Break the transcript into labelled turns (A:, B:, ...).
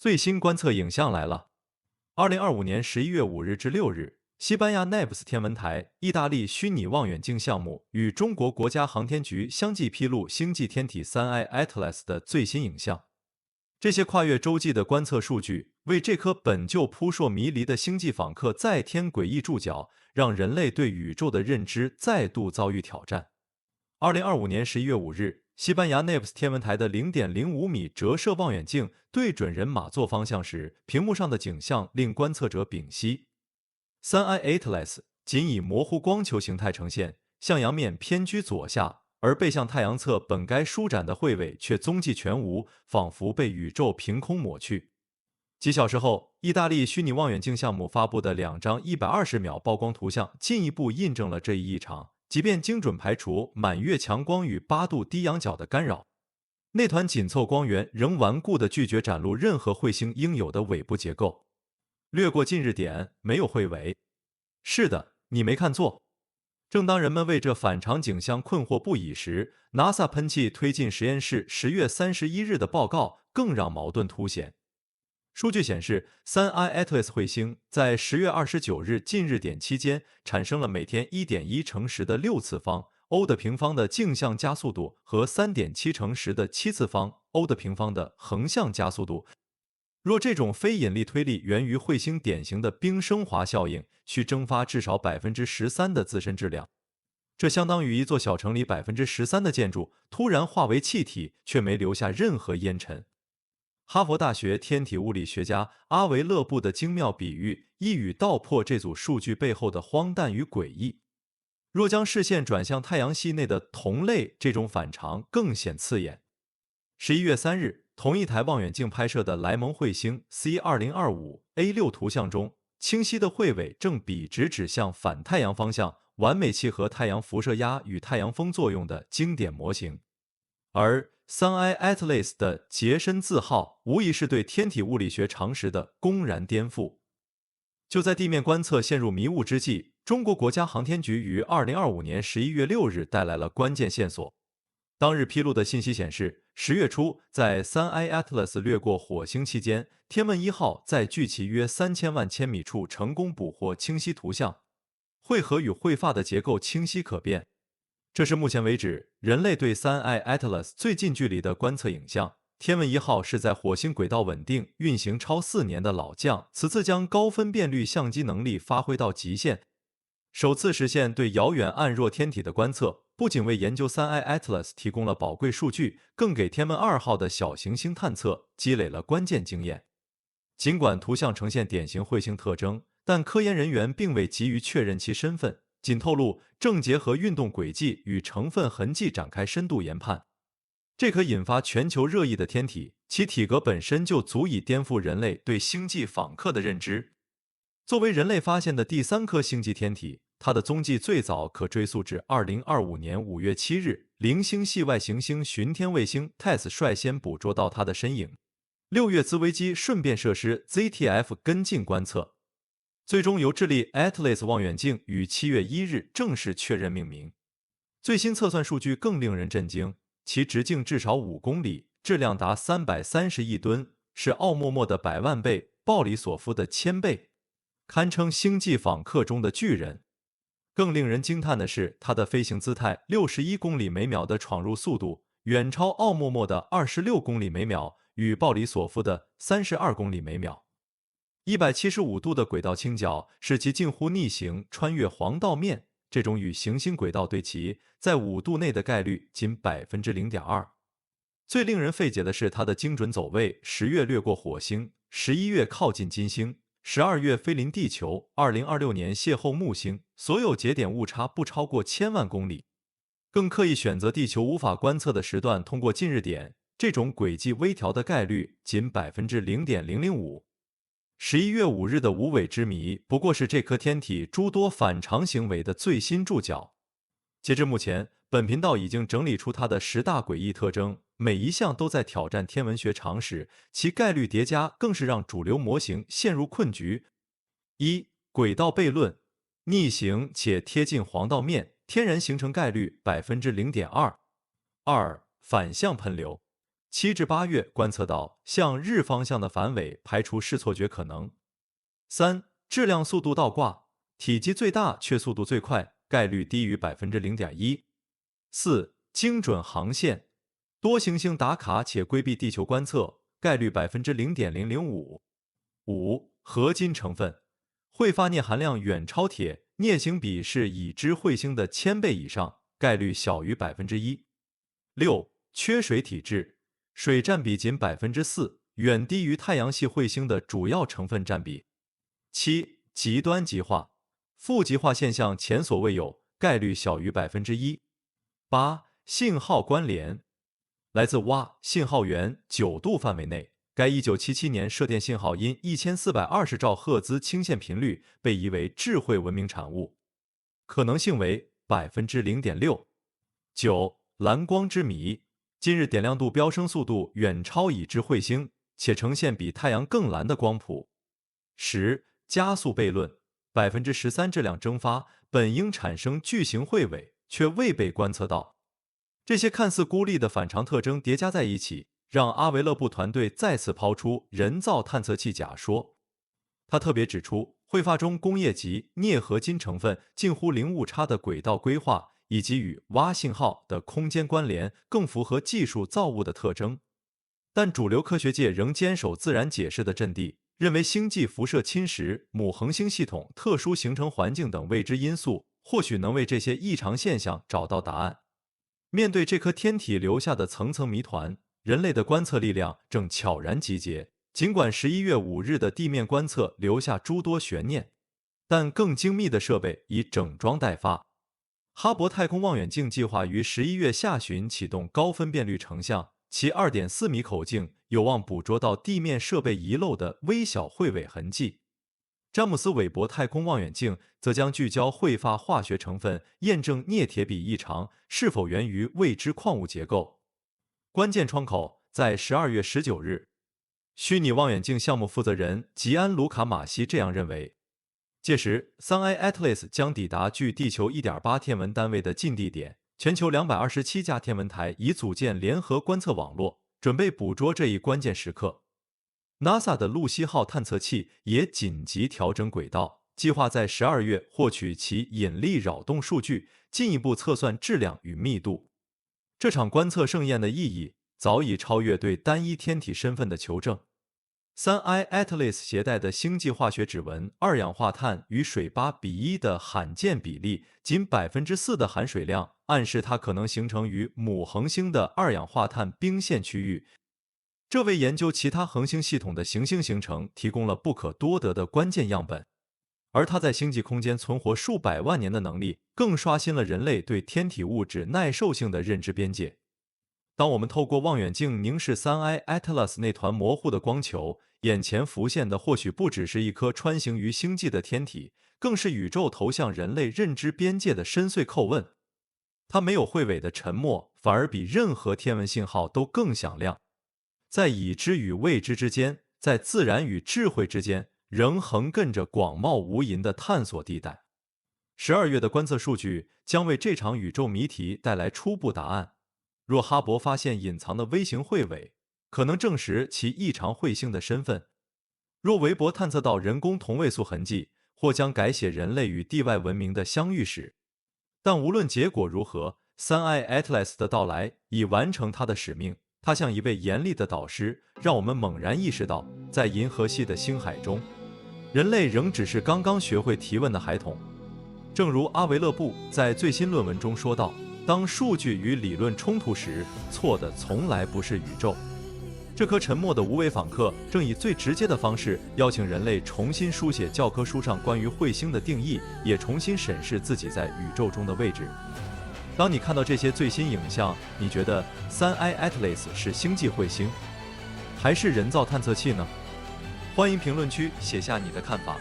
A: 最新观测影像来了。2025年11月5日至6日，西班牙 NEPS 天文台、意大利虚拟望远镜项目与中国国家航天局相继披露星际天体 3I Atlas 的最新影像。这些跨越洲际的观测数据，为这颗本就扑朔迷离的星际访客再添诡异注脚，让人类对宇宙的认知再度遭遇挑战。2025年11月5日，西班牙 NEPS 天文台的0.05米折射望远镜对准人马座方向时，屏幕上的景象令观测者屏息。3I Atlas 仅以模糊光球形态呈现，向阳面偏居左下，而背向太阳侧本该舒展的彗尾却踪迹全无，仿佛被宇宙凭空抹去。几小时后，意大利虚拟望远镜项目发布的2张120秒曝光图像，进一步印证了这一异常。即便精准排除满月强光与8度低仰角的干扰，那团紧凑光源仍顽固地拒绝展露任何彗星应有的尾部结构。略过近日点，没有彗尾。是的，你没看错。正当人们为这反常景象困惑不已时， NASA 喷气推进实验室10月31日的报告更让矛盾凸显。数据显示，3I Atlas 彗星在10月29日近日点期间产生了每天1.1乘10的6次方欧的平方的径向加速度和3.7乘10的7次方欧的平方的横向加速度。若这种非引力推力源于彗星典型的冰升华效应，需蒸发至少13%的自身质量。这相当于一座小城里13%的建筑突然化为气体，却没留下任何烟尘。哈佛大学天体物理学家阿维勒布的精妙比喻，一语道破这组数据背后的荒诞与诡异。若将视线转向太阳系内的同类，这种反常更显刺眼。11月3日，同一台望远镜拍摄的莱蒙彗星 C2025A6 图像中，清晰的彗尾正笔直指向反太阳方向，完美契合太阳辐射压与太阳风作用的经典模型。而3I Atlas 的洁身自好，无疑是对天体物理学常识的公然颠覆。就在地面观测陷入迷雾之际，中国国家航天局于2025年11月6日带来了关键线索。当日披露的信息显示，10月初，在3I Atlas 掠过火星期间，天问1号在距其约3000万千米处成功捕获清晰图像，彗核与彗发的结构清晰可辨。这是目前为止人类对3I Atlas 最近距离的观测影像。天问1号是在火星轨道稳定运行超4年的老将，此次将高分辨率相机能力发挥到极限，首次实现对遥远暗弱天体的观测，不仅为研究3I Atlas 提供了宝贵数据，更给天问2号的小行星探测积累了关键经验。尽管图像呈现典型彗星特征，但科研人员并未急于确认其身份，仅透露正结合运动轨迹与成分痕迹展开深度研判。这颗引发全球热议的天体，其体格本身就足以颠覆人类对星际访客的认知。作为人类发现的第3颗星际天体，它的踪迹最早可追溯至2025年5月7日，零星系外行星巡天卫星 TESS 率先捕捉到它的身影。6月兹微机顺便设施 ZTF 跟进观测，最终由智利 Atlas 望远镜于7月1日正式确认命名。最新测算数据更令人震惊，其直径至少5公里，质量达330亿吨，是奥默默的100万倍，鲍里索夫的1000倍，堪称星际访客中的巨人。更令人惊叹的是，它的飞行姿态61公里每秒的闯入速度，远超奥默默的26公里每秒与鲍里索夫的32公里每秒。175度的轨道倾角使其近乎逆行穿越黄道面，这种与行星轨道对齐，在5度内的概率仅 0.2%。最令人费解的是它的精准走位，10月掠过火星，11月靠近金星，12月飞临地球，2026年邂逅木星，所有节点误差不超过1000万公里。更刻意选择地球无法观测的时段通过近日点，这种轨迹微调的概率仅 0.005%。11月5日的无尾之谜，不过是这颗天体诸多反常行为的最新注脚。截至目前，本频道已经整理出它的10大诡异特征，每一项都在挑战天文学常识，其概率叠加更是让主流模型陷入困局。1. 轨道悖论，逆行且贴近黄道面，天然形成概率 0.2%。2. 反向喷流， 7至8月观测到向日方向的反尾，排除视错觉可能。3. 质量速度倒挂，体积最大却速度最快，概率低于 0.1%。4. 精准航线，多行星打卡且规避地球观测，概率 0.005%。5. 合金成分，会发镍含量远超铁，镍锌比是已知彗星的1000倍以上，概率小于 1%。6. 缺水体质，水占比仅 4%， 远低于太阳系彗星的主要成分占比。7. 极端极化，负极化现象前所未有，概率小于 1%。8. 信号关联，来自蛙信号源9度范围内，该1977年射电信号因1420兆赫兹倾线频率被疑为智慧文明产物，可能性为 0.6%。9. 蓝光之谜，近日点亮度飙升速度远超已知彗星，且呈现比太阳更蓝的光谱。10. 加速悖论，13%质量蒸发本应产生巨型彗尾，却未被观测到。这些看似孤立的反常特征叠加在一起，让阿维勒布团队再次抛出人造探测器假说。他特别指出，彗发中工业级镍合金成分近乎零误差的轨道规划，以及与蛙信号的空间关联，更符合技术造物的特征。但主流科学界仍坚守自然解释的阵地，认为星际辐射侵蚀、母恒星系统特殊形成环境等未知因素，或许能为这些异常现象找到答案。面对这颗天体留下的层层谜团，人类的观测力量正悄然集结。尽管11月5日的地面观测留下诸多悬念，但更精密的设备已整装待发。哈勃太空望远镜计划于11月下旬启动高分辨率成像，其 2.4 米口径有望捕捉到地面设备遗漏的微小彗尾痕迹。詹姆斯韦伯太空望远镜则将聚焦彗发化学成分，验证镍铁比异常是否源于未知矿物结构。关键窗口在12月19日。虚拟望远镜项目负责人吉安·卢卡·马西这样认为，届时 Sun-i Atlas 将抵达距地球 1.8 天文单位的近地点，全球227家天文台已组建联合观测网络，准备捕捉这一关键时刻。NASA 的露西号探测器也紧急调整轨道，计划在12月获取其引力扰动数据，进一步测算质量与密度。这场观测盛宴的意义早已超越对单一天体身份的求证。Sun-i Atlas 携带的星际化学指纹二氧化碳与水8:1的罕见比例，仅 4% 的含水量，暗示它可能形成于母恒星的二氧化碳冰线区域。这为研究其他恒星系统的行星形成提供了不可多得的关键样本。而它在星际空间存活数百万年的能力，更刷新了人类对天体物质耐受性的认知边界。当我们透过望远镜凝视 Sun-i Atlas 那团模糊的光球，眼前浮现的或许不只是一颗穿行于星际的天体，更是宇宙投向人类认知边界的深邃叩问。它没有彗尾的沉默，反而比任何天文信号都更响亮。在已知与未知之间，在自然与智慧之间，仍横亘着广袤无垠的探索地带。12月的观测数据将为这场宇宙谜题带来初步答案。若哈勃发现隐藏的微型彗尾，可能证实其异常彗星的身份；若韦伯探测到人工同位素痕迹，或将改写人类与地外文明的相遇史。但无论结果如何， Sun-i Atlas 的到来已完成它的使命。它像一位严厉的导师，让我们猛然意识到，在银河系的星海中，人类仍只是刚刚学会提问的孩童。正如阿维勒布在最新论文中说道，当数据与理论冲突时，错的从来不是宇宙。这颗沉默的无尾访客正以最直接的方式邀请人类重新书写教科书上关于彗星的定义，也重新审视自己在宇宙中的位置。当你看到这些最新影像，你觉得 Sun-i Atlas 是星际彗星，还是人造探测器呢？欢迎评论区写下你的看法。